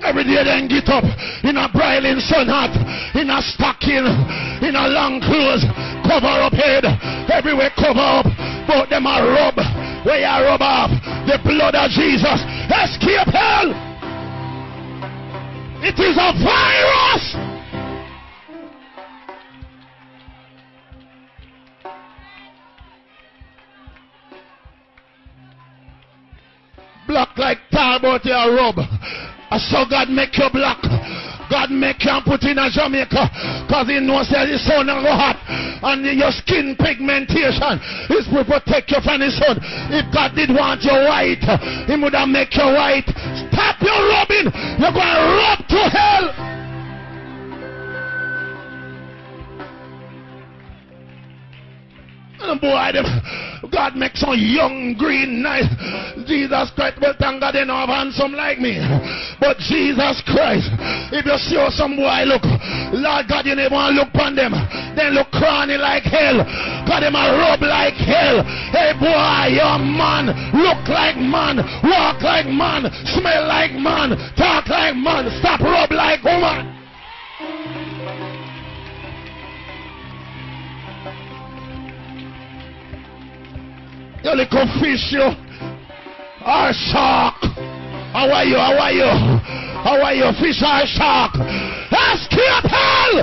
Every day then get up in a broiling sun hat, in a stocking, in a long clothes, cover up head, everywhere cover up, but them a rub, where you rub off, the blood of Jesus, escape hell. It is a virus. Black like tar, but you a rub. So God make you black. God make you and put in a Jamaica. Because he knows that the sun and go hot. And your skin pigmentation is to protect you from the sun. If God did want you white, he would have make you white. Stop your rubbing. You're going to rub to hell. And boy, God makes some young, green, nice. Jesus Christ, well, thank God they don't have handsome like me. But Jesus Christ, if you see how some boy look, Lord God, you never want to look upon them. Then look crony like hell. God, them a rub like hell. Hey boy, you're man, look like man, walk like man, smell like man, talk like man, stop rub like woman. You little fish, you or shark. How are you? How are you? How are you? Fish or shark? Escape hell!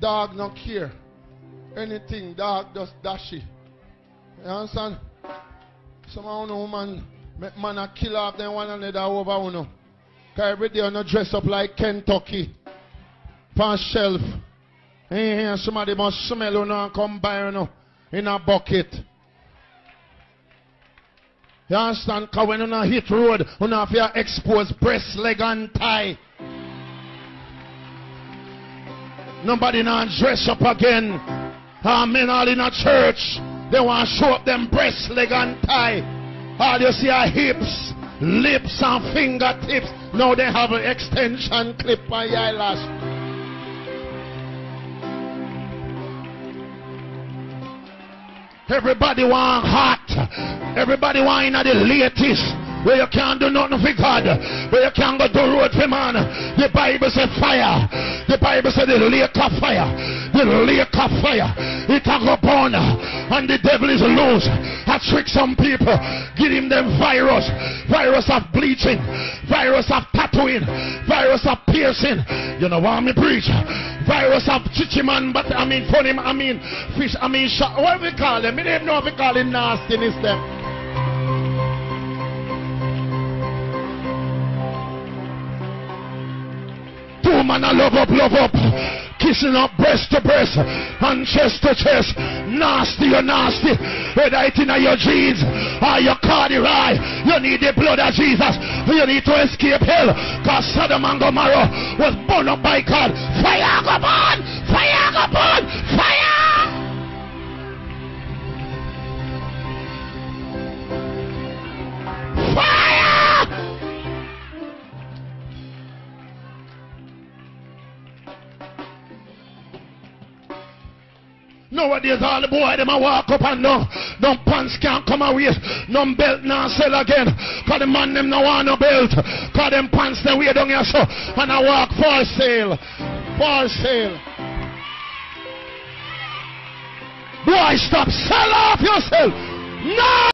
Dog not care. Anything, dog just dash it. You understand? Some of you woman make man a kill off them one another over you. Because every day you dress up like Kentucky. On shelf. And somebody must smell you and come by you in a bucket. You understand? Because when you hit road, you have your exposed breast, leg and thigh. Nobody now dress up again. Men all in a church, they want to show up them breast, leg and thigh. All you see are hips, lips and fingertips. Now they have an extension clip on your eyelash. Everybody want hot. Everybody want in the latest. Where you can't do nothing for God, where you can't go to road for man. The Bible said fire. The Bible said the lake of fire. The lake of fire. It can go burn. And the devil is loose. I trick some people. Give him them virus. Virus of bleaching. Virus of tattooing. Virus of piercing. You know what me preach? Virus of chichiman, but I mean funny, I mean fish, I mean shot. What we call them? We don't know if we call it nastiness them. Man, I love up, kissing up breast to breast and chest to chest. Nasty, you're nasty. Whether it's in your jeans or your corduroy, you need the blood of Jesus. You need to escape hell. Because Sodom and Gomorrah was burned up by God. Fire go burn! Fire go burn! Fire! Nowadays all the boy them a walk up and down. No pants can't come away. No belt now sell again. Cause the man them no want no belt. Cause them pants them way down here so. And I walk for sale. For sale. Boy, stop. Sell off yourself. No!